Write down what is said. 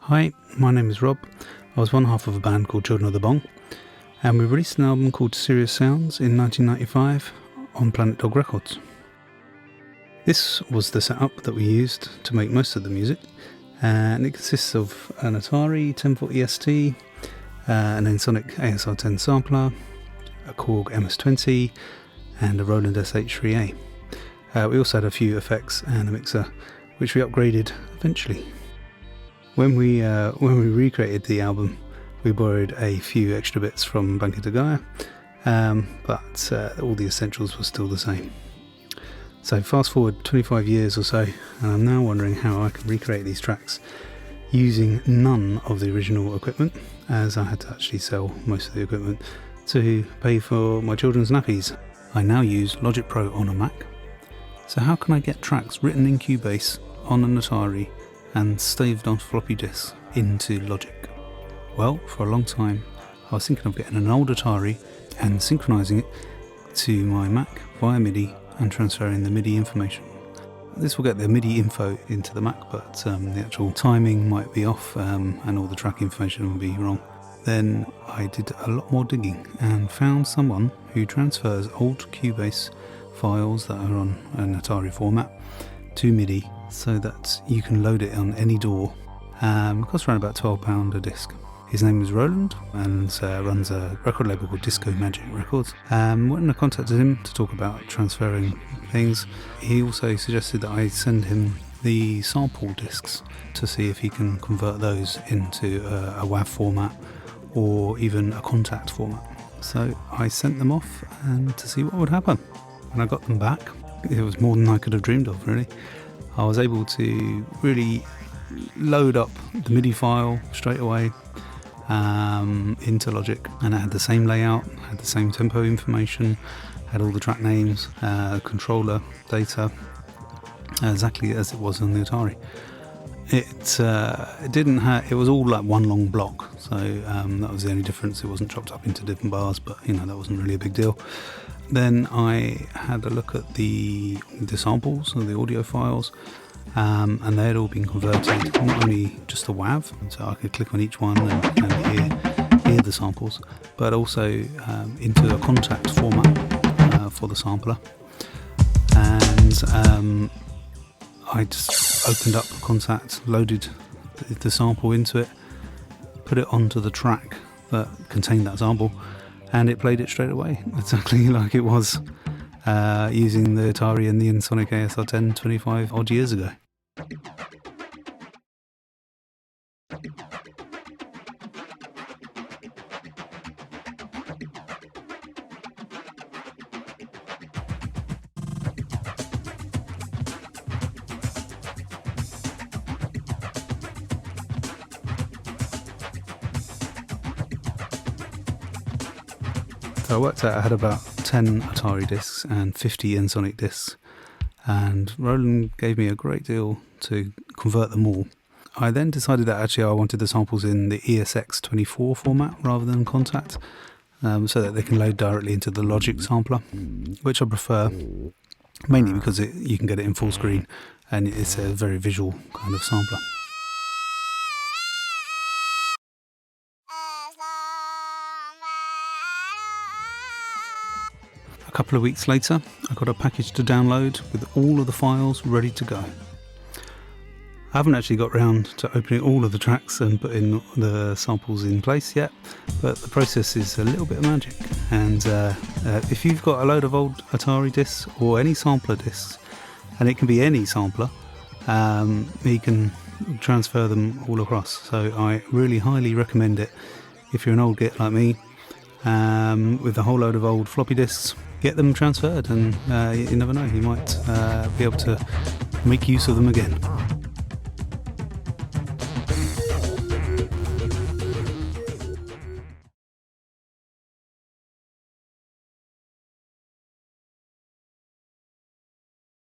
Hi, my name is Rob. I was one half of a band called Children of the Bong, and we released an album called SIrius Sounds in 1995 on Planet Dog Records. This was the setup that we used to make most of the music, and it consists of an Atari 1040 ST, an Ensoniq ASR10 sampler, a Korg MS-20, and a Roland SH3A. We also had a few effects and a mixer, which we upgraded eventually. When we recreated the album, we borrowed a few extra bits from Banco de Gaia, but all the essentials were still the same. So fast forward 25 years or so, and I'm now wondering how I can recreate these tracks using none of the original equipment, as I had to actually sell most of the equipment to pay for my children's nappies. I now use Logic Pro on a Mac. So how can I get tracks written in Cubase on an Atari and staved on floppy disks into Logic? Well, for a long time I was thinking of getting an old Atari and synchronizing it to my Mac via MIDI and transferring the MIDI information. This will get the MIDI info into the Mac, but the actual timing might be off and all the track information will be wrong. Then I did a lot more digging and found someone who transfers old Cubase files that are on an Atari format to MIDI so that you can load it on any DAW. It costs around about £12 a disc. His name is Roland and runs a record label called Disco Magic Records. When I contacted him to talk about transferring things, he also suggested that I send him the sample discs to see if he can convert those into a WAV format or even a contact format. So I sent them off and to see what would happen. When I got them back, it was more than I could have dreamed of, really. I was able to really load up the MIDI file straight away into Logic, and it had the same layout, had the same tempo information, had all the track names, controller data, exactly as it was on the Atari. It didn't have. It was all like one long block, so that was the only difference. It wasn't chopped up into different bars, but that wasn't really a big deal. Then I had a look at the samples or the audio files, and they had all been converted, not only just the WAV, so I could click on each one and hear the samples, but also into a contact format for the sampler. And I just opened up Contact, loaded the sample into it, put it onto the track that contained that sample, and it played it straight away, exactly like it was using the Atari and the Ensoniq ASR10 25 odd years ago. So I worked out I had about 10 Atari discs and 50 Ensoniq discs, and Roland gave me a great deal to convert them all. I then decided that actually I wanted the samples in the ESX24 format rather than Contact, so that they can load directly into the Logic sampler, which I prefer, mainly because you can get it in full screen and it's a very visual kind of sampler. A couple of weeks later, I got a package to download with all of the files ready to go. I haven't actually got round to opening all of the tracks and putting the samples in place yet, but the process is a little bit of magic. And if you've got a load of old Atari discs or any sampler discs, and it can be any sampler, you can transfer them all across. So I really highly recommend it if you're an old git like me, with a whole load of old floppy disks. Get them transferred, and you never know, you might be able to make use of them again.